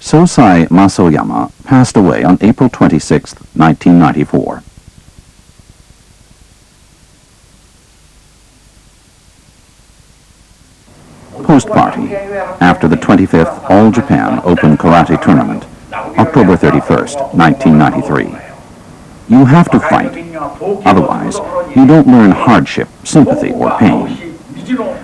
Sosai Masoyama passed away on April 26, 1994. Post-party, after the 25th All-Japan Open Karate Tournament, October 31st, 1993. You have to fight. Otherwise, you don't learn hardship, sympathy, or pain.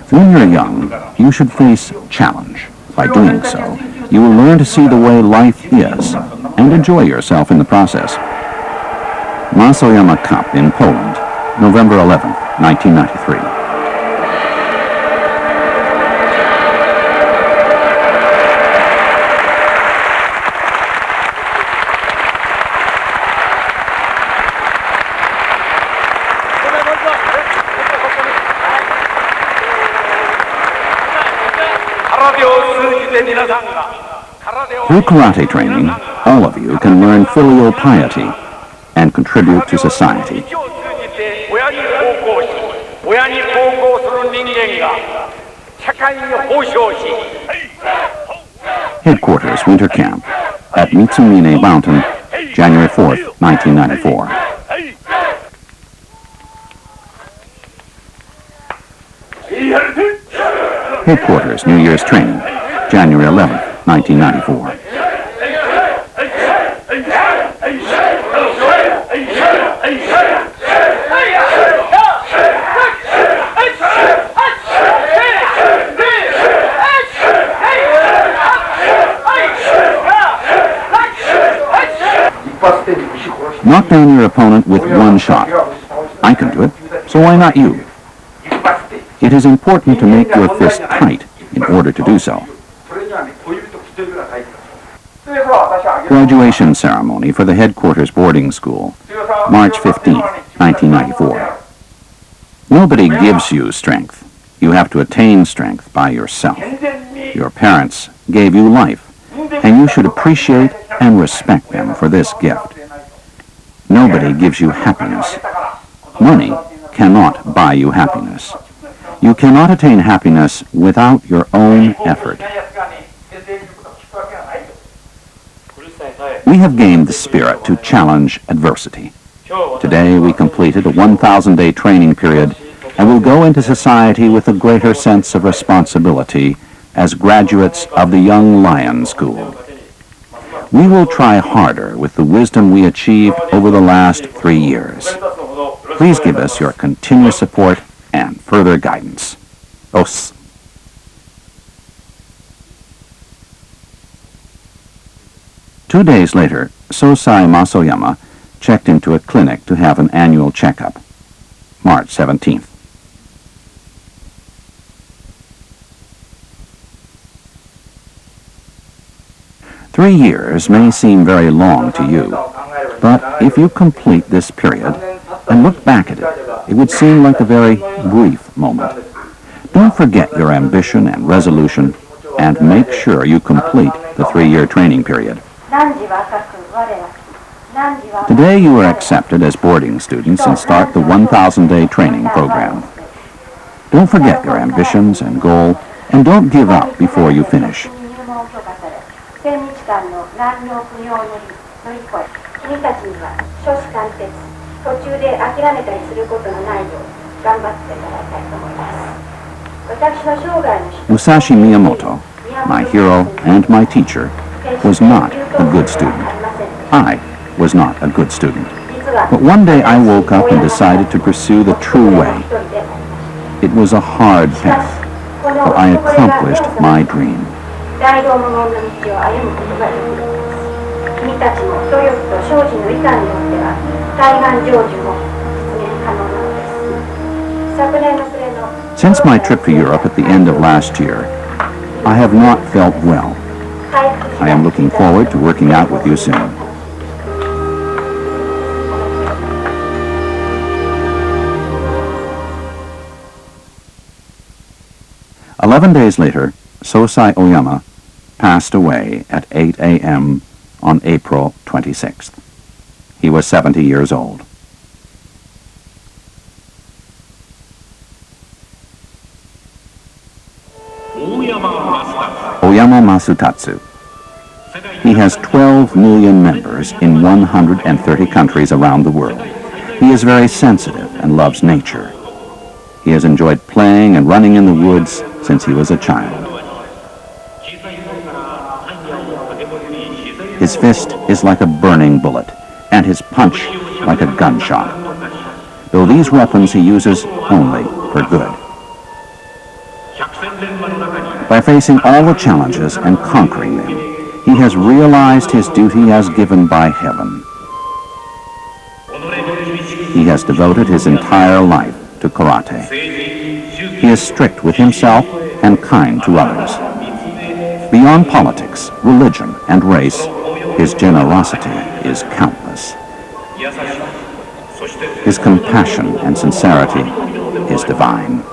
When you're young, you should face challenge. By doing so, you will learn to see the way life is and enjoy yourself in the process. Masoyama Cup in Poland, November 11, 1993. Through karate training, all of you can learn filial piety and contribute to society. Headquarters Winter Camp at Mitsumine Mountain, January 4th, 1994. Headquarters New Year's Training, January 11th, 1994. Knock down your opponent with one shot. I can do it, so why not you? It is important to make your fist tight in order to do so. Graduation ceremony for the headquarters boarding school, March 15, 1994. Nobody gives you strength. You have to attain strength by yourself. Your parents gave you life, and you should appreciate and respect them for this gift. Nobody gives you happiness. Money cannot buy you happiness. You cannot attain happiness without your own effort. We have gained the spirit to challenge adversity. Today we completed a 1,000-day training period and will go into society with a greater sense of responsibility as graduates of the Young Lion School. We will try harder with the wisdom we achieved over the last 3 years. Please give us your continuous support and further guidance. Os. Two days later, Sosai Masoyama checked into a clinic to have an annual checkup. March 17th. Three years may seem very long to you, but if you complete this period and look back at it, it would seem like a very brief moment. Don't forget your ambition and resolution, and make sure you complete the 3-year training period. Today you are accepted as boarding students and start the 1,000-day training program. Don't forget your ambitions and goal, and don't give up before you finish. Musashi Miyamoto, my hero and my teacher, was not a good student. I was not a good student. But one day I woke up and decided to pursue the true way. It was a hard path, but I accomplished my dream. Since my trip to Europe at the end of last year, I have not felt well. I am looking forward to working out with you soon. "11 days later, Sosai Oyama passed away at 8 a.m. on April 26th. He was 70 years old. Oyama Masutatsu, He has 12 million members in 130 countries around the world. He is very sensitive and loves nature. He has enjoyed playing and running in the woods since he was a child. His fist is like a burning bullet, and his punch like a gunshot, though these weapons he uses only for good. By facing all the challenges and conquering them, he has realized his duty as given by heaven. He has devoted his entire life to karate. He is strict with himself and kind to others. Beyond politics, religion, and race, his generosity is countless. His compassion and sincerity is divine.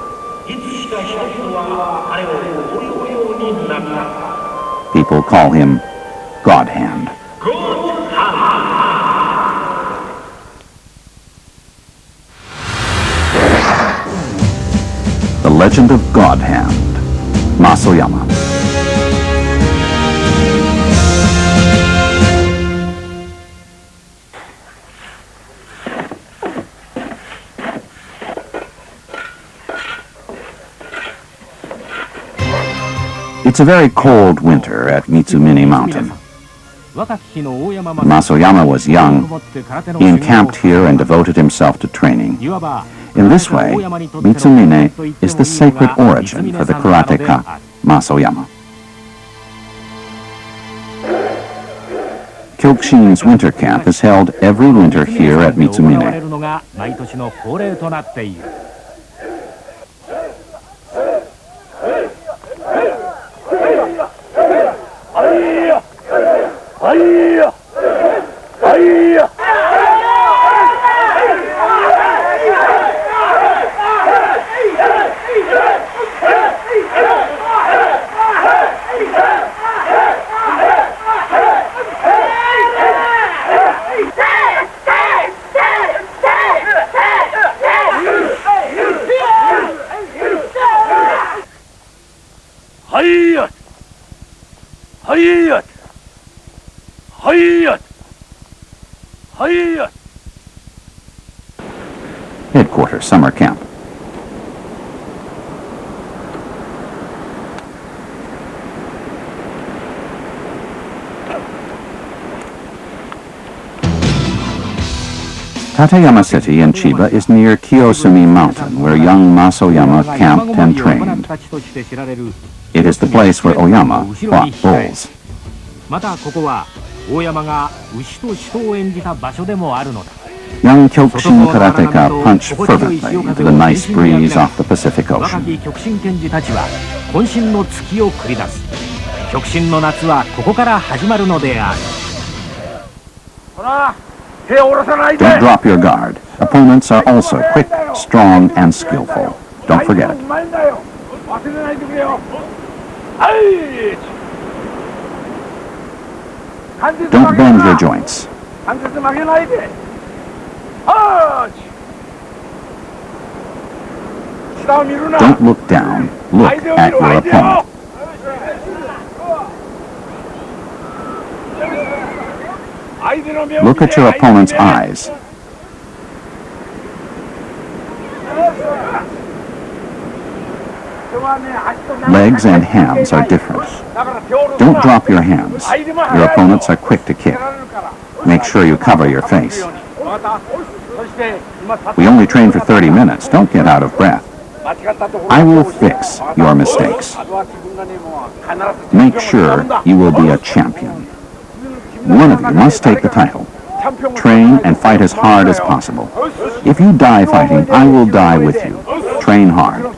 People call him God Hand. The Legend of God Hand, Oyama. It's a very cold winter at Mitsumine Mountain. Oyama was young. He encamped here and devoted himself to training. In this way, Mitsumine is the sacred origin for the karateka Oyama. Kyokushin's winter camp is held every winter here at Mitsumine. Headquarters summer camp. Tateyama City in Chiba is near Kiyosumi Mountain, where young Oyama camped and trained. It is the place where Oyama fought bulls. Young Kyokushin karateka punch fervently into the nice breeze off the Pacific Ocean. Don't drop your guard. Opponents are also quick, strong, and skillful. Don't forget it. Don't bend your joints. Don't look down. Look at your opponent. Look at your opponent's eyes. Legs and hands are different. Don't drop your hands. Your opponents are quick to kick. Make sure you cover your face. We only train for 30 minutes. Don't get out of breath. I will fix your mistakes. Make sure you will be a champion. One of you must take the title. Train and fight as hard as possible. If you die fighting, I will die with you. Train hard.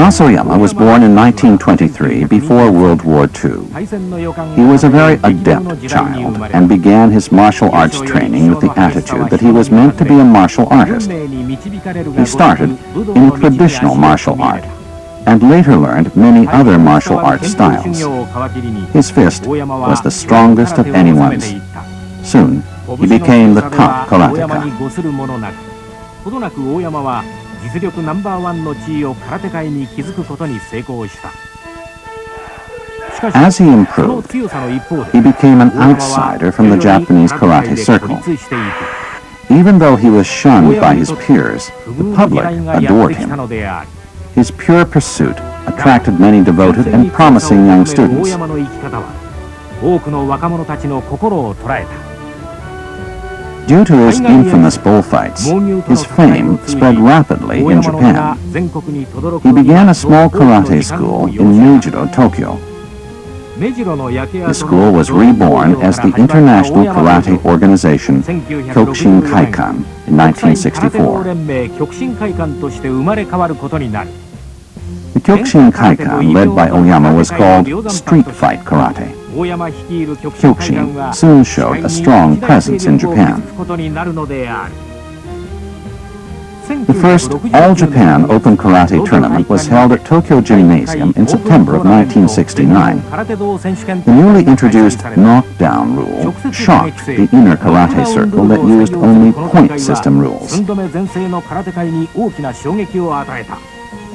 Oyama was born in 1923 before World War II. He was a very adept child and began his martial arts training with the attitude that he was meant to be a martial artist. He started in traditional martial art and later learned many other martial art styles. His fist was the strongest of anyone's. Soon, he became the top karateka. As he improved, he became an outsider from the Japanese karate circle. Even though he was shunned by his peers, the public adored him. His pure pursuit attracted many devoted and promising young students. Due to his infamous bullfights, his fame spread rapidly in Japan. He began a small karate school in Mejiro, Tokyo. The school was reborn as the International Karate Organization Kyokushin Kaikan in 1964. The Kyokushin Kaikan, led by Oyama, was called street fight karate. Kyokushin soon showed a strong presence in Japan. The first All-Japan Open Karate Tournament was held at Tokyo Gymnasium in September of 1969. The newly introduced knockdown rule shocked the inner karate circle that used only point system rules.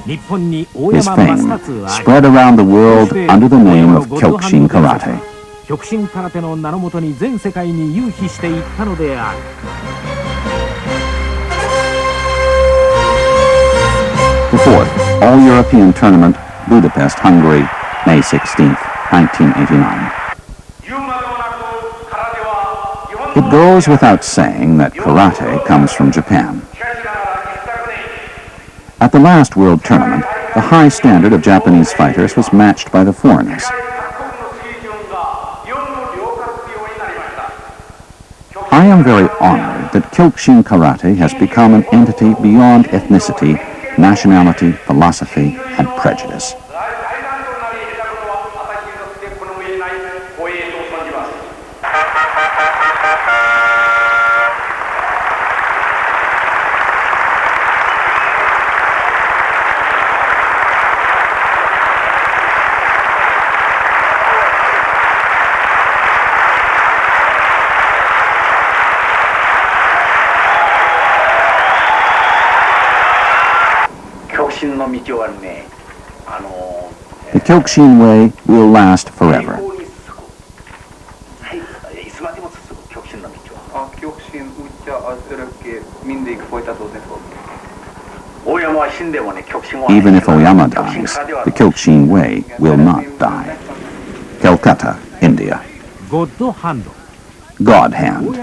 His fame spread around the world under the name of Kyokushin Karate. The fourth All-European Tournament, Budapest, Hungary, May 16, 1989. It goes without saying that karate comes from Japan. At the last World Tournament, the high standard of Japanese fighters was matched by the foreigners. I am very honored that Kyokushin Karate has become an entity beyond ethnicity, nationality, philosophy, and prejudice. The Kyokushin way will last forever. Even if Oyama dies, the Kyokushin way will not die. Calcutta, India. God Hand.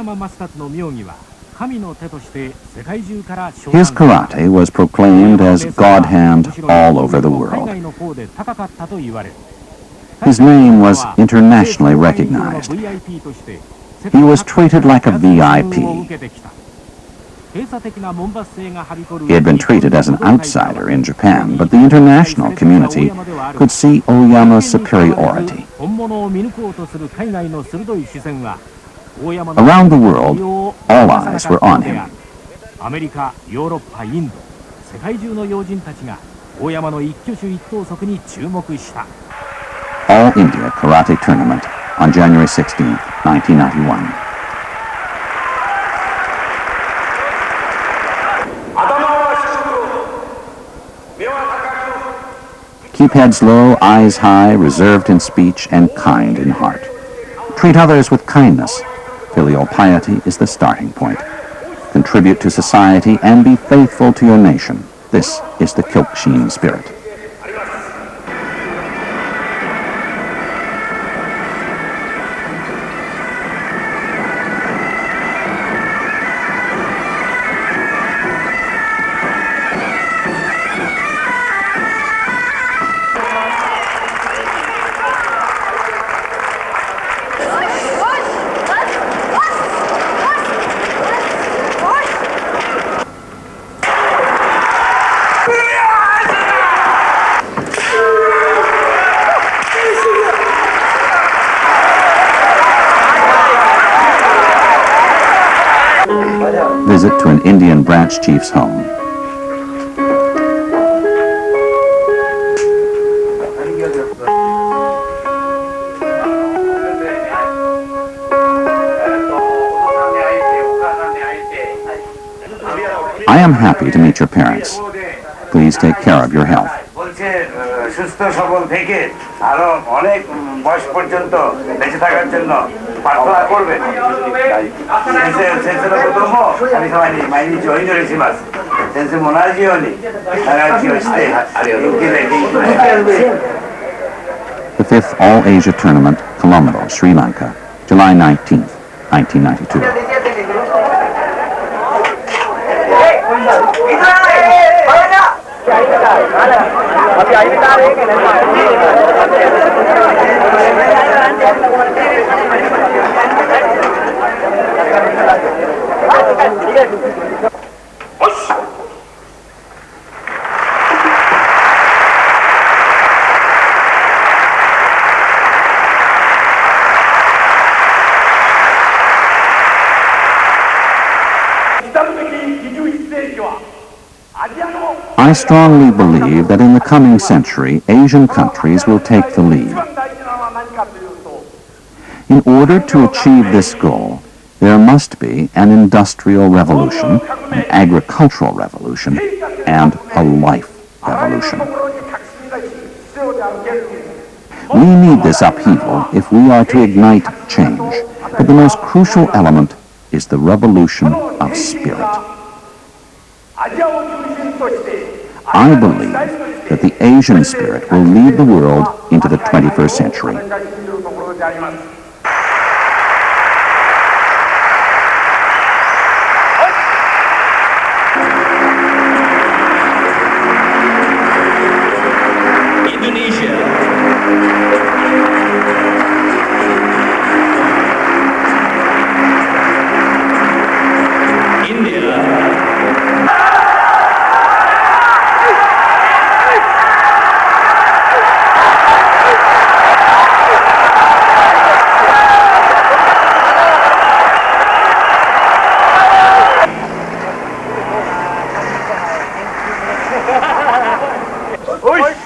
His karate was proclaimed as God Hand all over the world. His name was internationally recognized. He was treated like a VIP. He had been treated as an outsider in Japan, but the international community could see Oyama's superiority. Around the world, all eyes were on him. All India Karate Tournament on January 16, 1991. Keep heads low, eyes high, reserved in speech, and kind in heart. Treat others with kindness. Filial piety is the starting point. Contribute to society and be faithful to your nation. This is the Kyokushin spirit. Visit to an Indian branch chief's home. I am happy to meet your parents. Please take care of your health. সুস্থ সবল থেকে আরো অনেক বয়স পর্যন্ত বেঁচে থাকার জন্য প্রার্থনা করবেন senza potremo arrivare mai di giorno risimas senza monagioni ragazzi The 5th All-Asia Tournament, Colombo, Sri Lanka, July 19th, 1992. I strongly believe that in the coming century, Asian countries will take the lead. In order to achieve this goal, there must be an industrial revolution, an agricultural revolution, and a life revolution. We need this upheaval if we are to ignite change, but the most crucial element is the revolution of spirit. I believe that the Asian spirit will lead the world into the 21st century. Indonesia. India.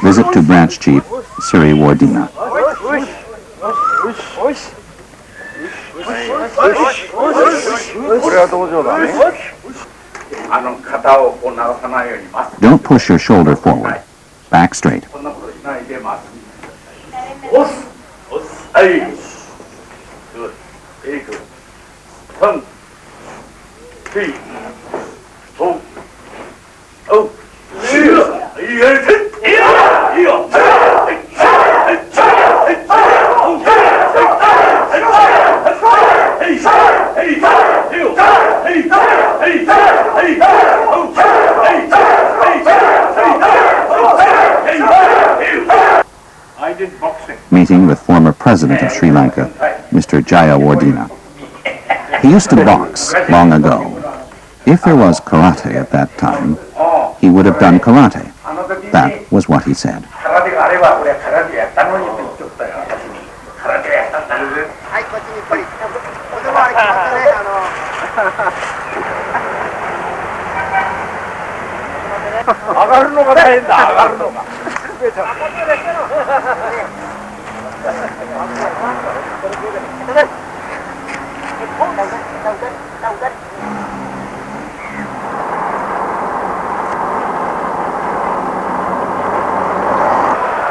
Visit to Branch Chief Siri Wardina. Don't push your shoulder forward. Back straight. Meeting with former President of Sri Lanka, Mr. Jaya Wardina. He used to box long ago. If there was karate at that time, he would have done karate. That was what he said.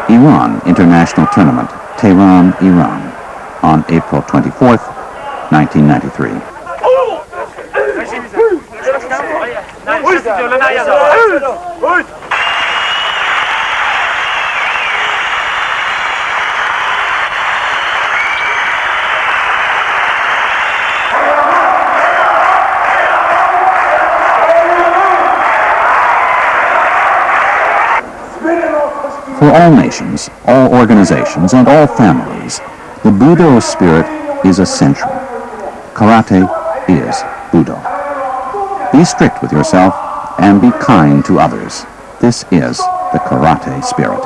Iran International Tournament, Tehran, Iran, on April 24th, 1993. For all nations, all organizations, and all families, the Budo spirit is essential. Karate is Budo. Be strict with yourself and be kind to others. This is the karate spirit.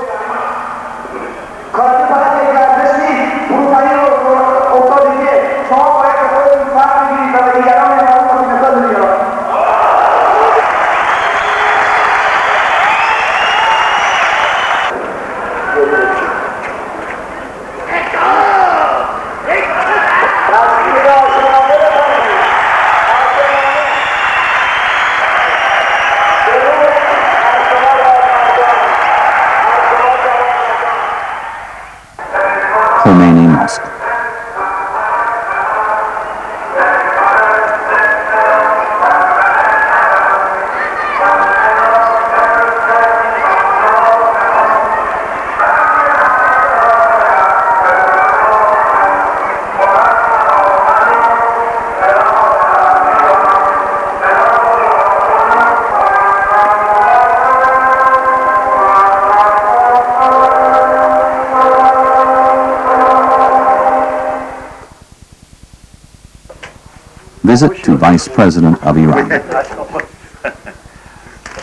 Visit to Vice President of Iran.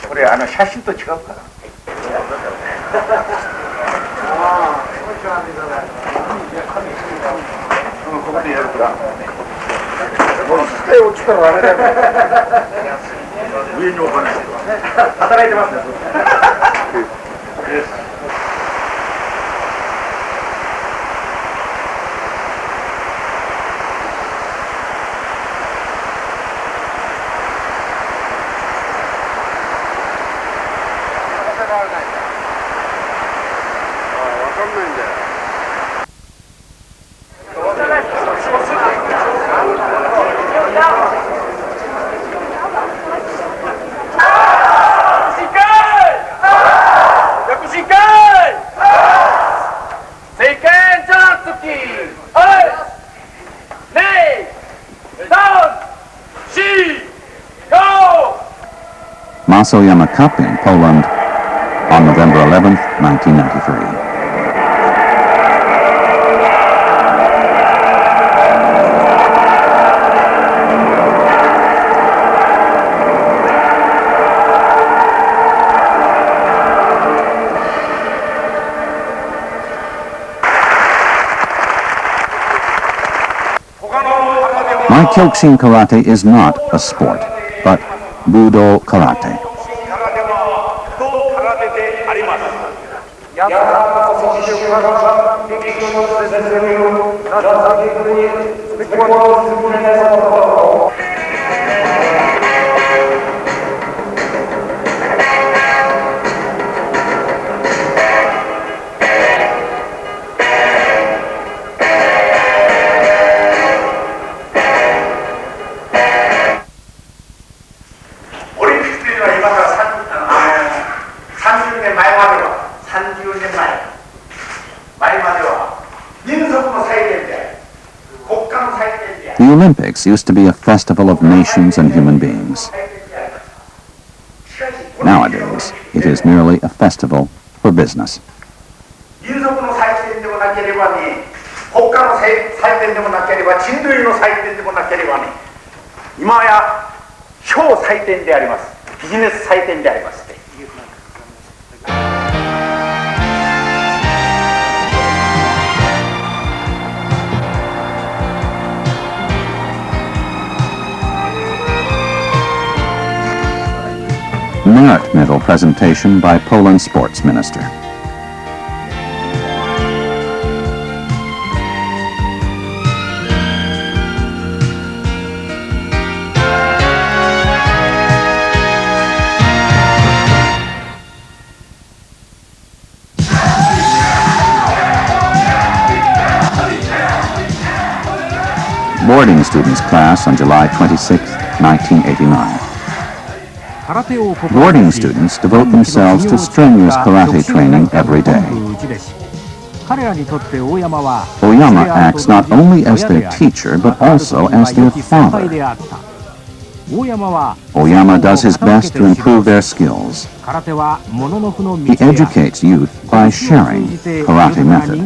그래, 샷도 찍어봐. Oyama Cup in Poland on November 11th, 1993. My Kyokushin karate is not a sport, but Budo karate. The Olympics used to be a festival of nations and human beings. Nowadays, it is merely a festival for business. Merit medal presentation by Poland sports minister. Boarding students class on July 26, 1989. Boarding students devote themselves to strenuous karate training every day. Oyama acts not only as their teacher, but also as their father. Oyama does his best to improve their skills. He educates youth by sharing karate method.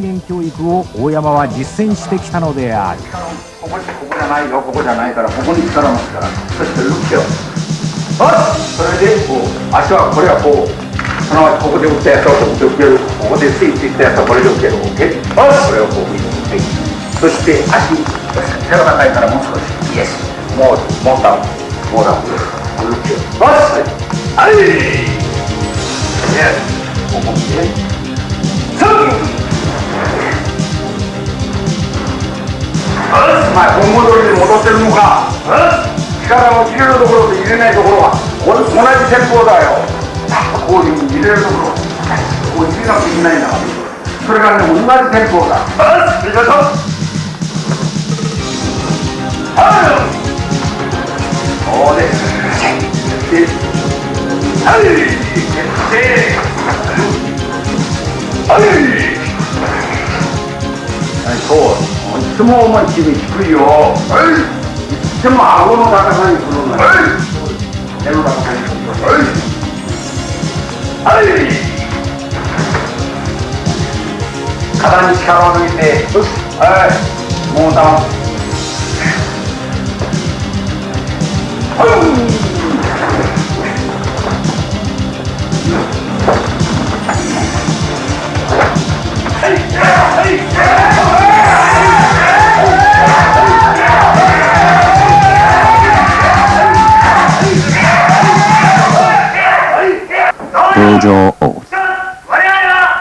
Dojo oath.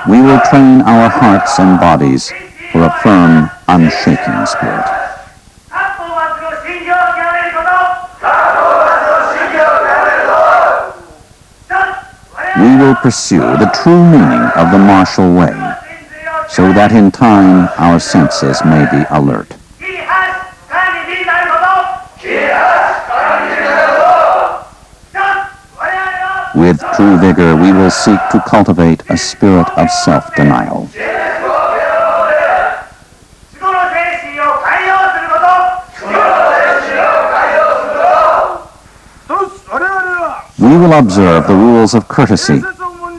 We will train our hearts and bodies for a firm, unshaking spirit. We will pursue the true meaning of the martial way, so that in time our senses may be alert. With true vigor, we will seek to cultivate a spirit of self-denial. We will observe the rules of courtesy,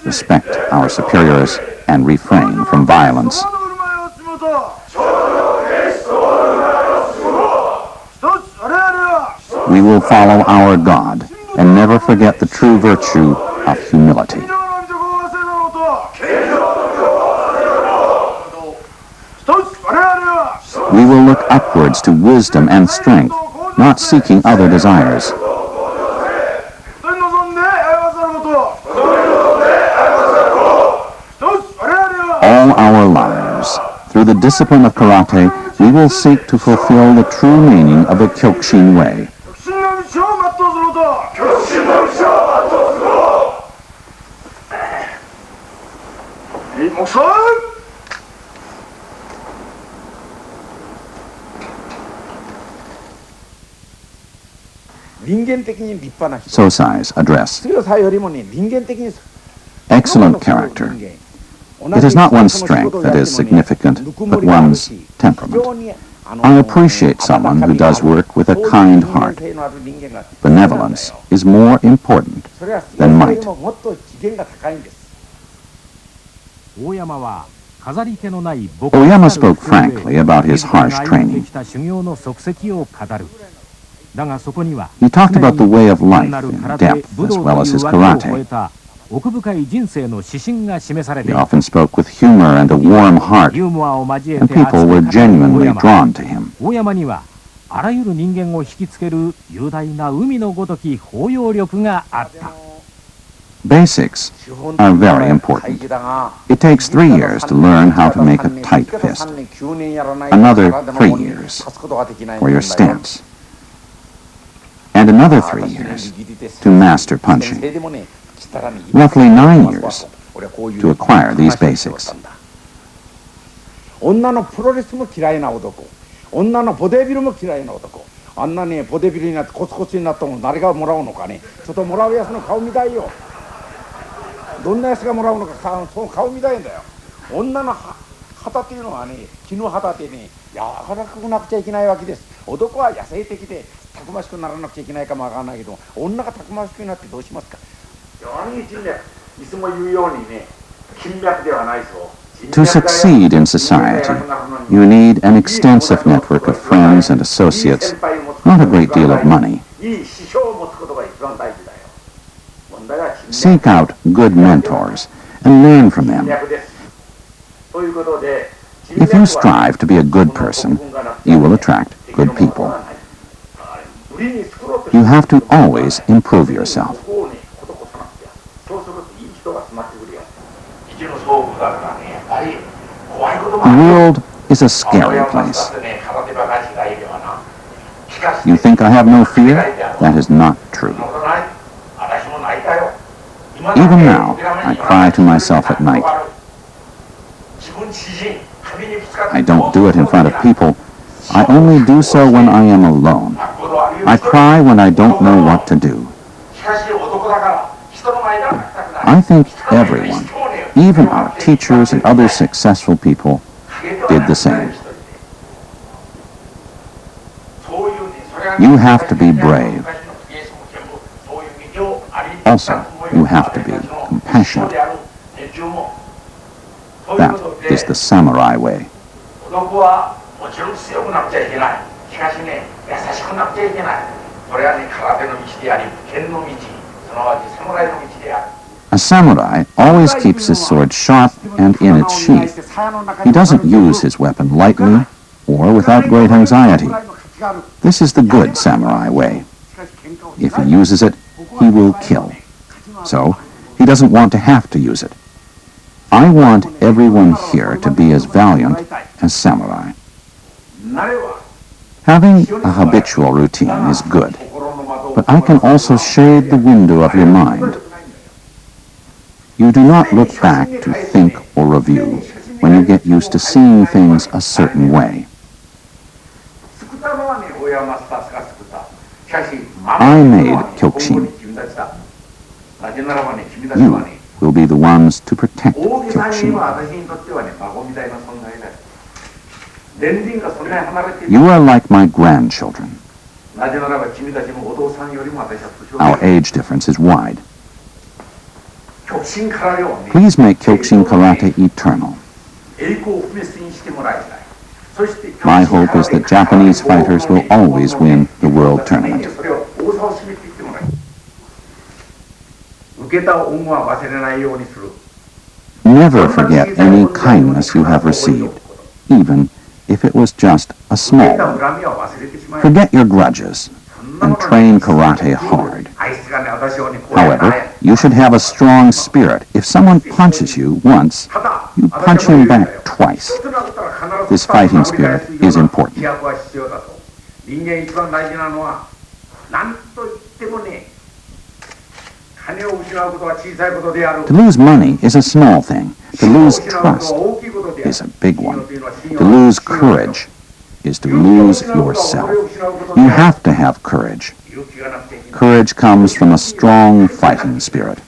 respect our superiors, and refrain from violence. We will follow our God and never forget the true virtue of humility. We will look upwards to wisdom and strength, not seeking other desires. All our lives, through the discipline of karate, we will seek to fulfill the true meaning of the Kyokushin way. Sosai's address. Excellent character. It is not one's strength that is significant, but one's temperament. I appreciate someone who does work with a kind heart. Benevolence is more important than might. Oyama spoke frankly about his harsh training. He talked about the way of life in depth as well as his karate. He often spoke with humor and a warm heart, and people were genuinely drawn to him. Basics are very important. It takes 3 years to learn how to make a tight fist. Another 3 years for your stance. And another 3 years to master punching. Roughly 9 years to acquire these basics. 女のプロレスも嫌いな男、女のボディビルも嫌いな男。あんなねボディビルになってコツコツになったもん誰がもらうのかね。ちょっともらうやつの顔見たいよ。どんなやつがもらうのかその顔見たいんだよ。女の旗っていうのはね、木の旗ってね、柔らかくなくちゃいけないわけです。男は野生的でたくましくならなくちゃいけないかもわからないけど、女がたくましくなってどうしますか。いつも言うようにね、金脈ではないそう。To succeed in society, you need an extensive network of friends and associates, not a great deal of money. Seek out good mentors and learn from them. If you strive to be a good person, you will attract good people. You have to always improve yourself. The world is a scary place. You think I have no fear? That is not true. Even now, I cry to myself at night. I don't do it in front of people. I only do so when I am alone. I cry when I don't know what to do. I think everyone, even our teachers and other successful people, did the same. You have to be brave. Also, you have to be compassionate. That is the samurai way. それはね、空手の道であり、剣の道、すなわち侍の道である。A samurai always keeps his sword sharp and in its sheath. He doesn't use his weapon lightly or without great anxiety. This is the good samurai way. If he uses it, he will kill. So, he doesn't want to have to use it. I want everyone here to be as valiant as samurai. Having a habitual routine is good, but I can also shade the window of your mind. You do not look back to think or review when you get used to seeing things a certain way. I made Kyokushin. You will be the ones to protect Kyokushin. You are like my grandchildren. Our age difference is wide. Please make Kyokushin Karate eternal. My hope is that Japanese fighters will always win the world tournament. Never forget any kindness you have received, even if it was just a small one. Forget your grudges and train karate hard. However, you should have a strong spirit. If someone punches you once, you punch him back twice. This fighting spirit is important. To lose money is a small thing. To lose trust is a big one. To lose courage is to lose yourself. You have to have courage. Courage comes from a strong fighting spirit.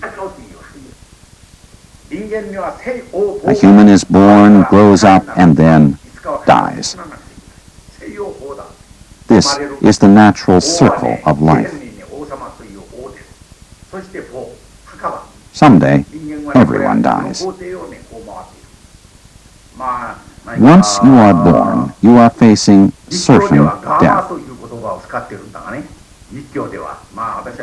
A human is born, grows up, and then dies. This is the natural circle of life. Someday, everyone dies. Once you are born, you are facing certain death.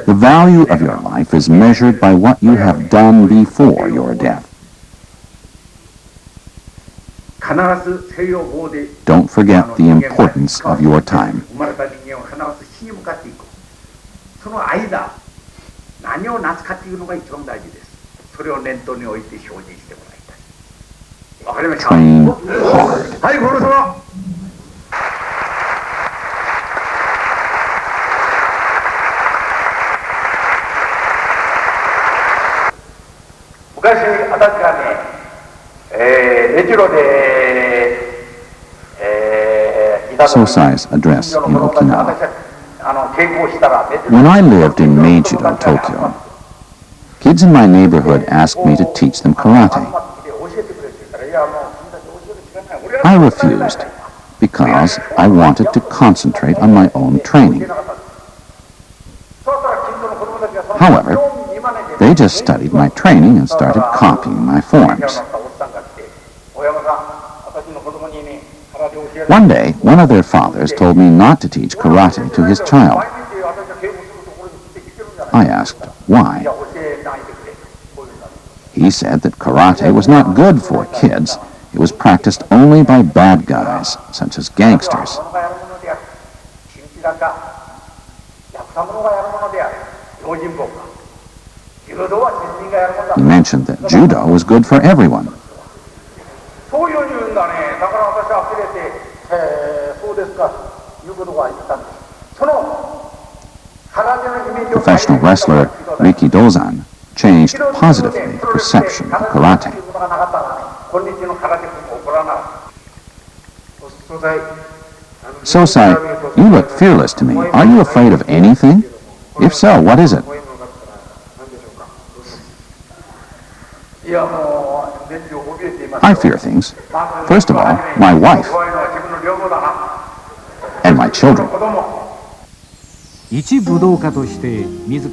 The value of your life is measured by what you have done before your death. Don't forget the importance of your time. Train hard. Sosai's address in Okinawa. When I lived in Meiji-do, Tokyo, kids in my neighborhood asked me to teach them karate. I refused because I wanted to concentrate on my own training. However, they just studied my training and started copying my forms. One day, one of their fathers told me not to teach karate to his child. I asked why. He said that karate was not good for kids. It was practiced only by bad guys, such as gangsters. He mentioned that judo was good for everyone. Professional wrestler Riki Dozan changed positively the perception of karate. Sosai, you look fearless to me. Are you afraid of anything? If so, what is it? I fear things. First of all, my wife and my children.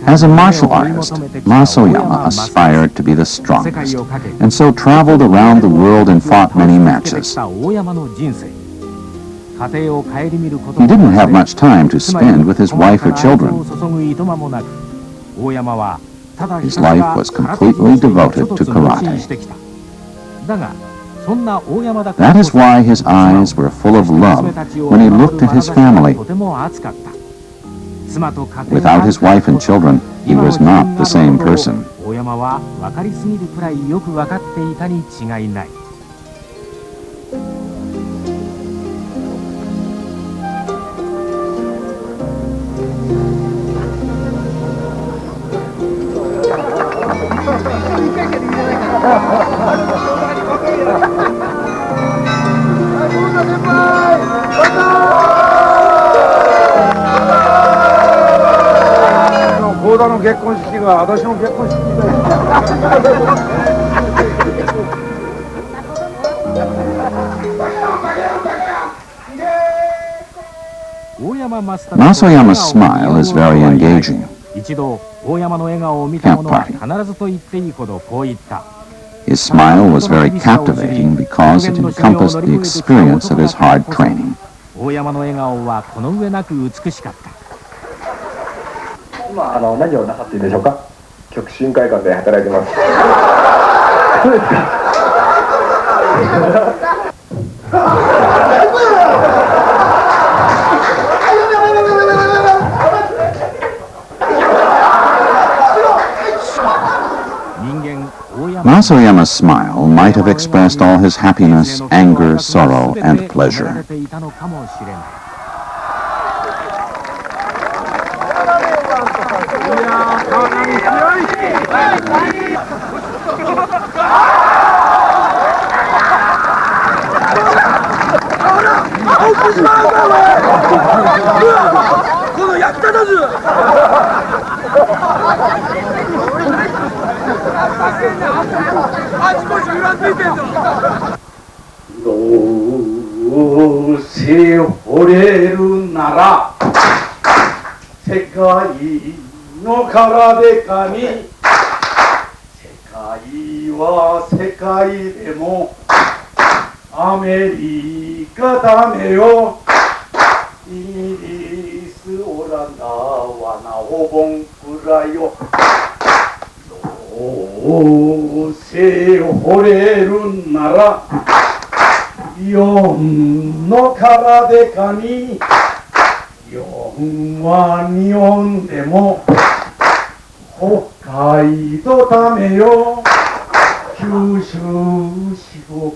As a martial artist, Oyama aspired to be the strongest, and so traveled around the world and fought many matches. He didn't have much time to spend with his wife or children. His life was completely devoted to karate. That is why his eyes were full of love when he looked at his family. Without his wife and children, he was not the same person. Masoyama's smile is very engaging. Camp party. His smile was very captivating because it encompassed the experience of his hard training. 今何をなさっているでしょうか。極真会館で働いてます。そうですか。Masoyama's smile might have expressed all his happiness, anger, sorrow, and pleasure.どうせ惚れるなら世界の空でかに世界は世界でもアメリカだめよイギリスオランダはなおぼんくらいよどうせ惚れるなら四の空でかに四は日本でも北海道だめよ九州四国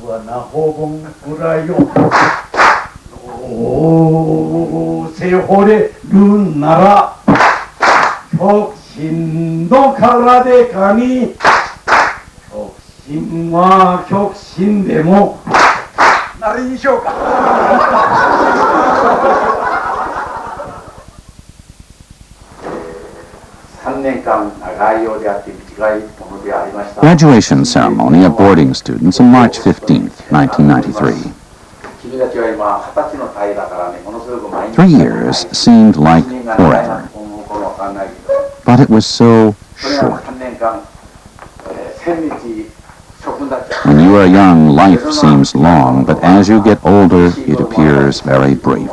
はなほぼんくらいよどうせ惚れるなら極真の空でかに極真は極真でも誰にしようか3年間長いようであって短いものでありました Graduation ceremony of boarding students on March 15th, 1993. 君たちは今20歳の隊だからねものすごく毎日 3 years seemed like forever, but it was so short. When you are young, life seems long, but as you get older, it appears very brief.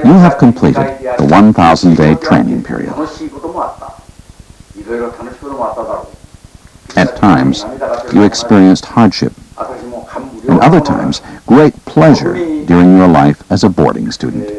You have completed the 1,000-day training period. At times, you experienced hardship, and other times, great pleasure during your life as a boarding student.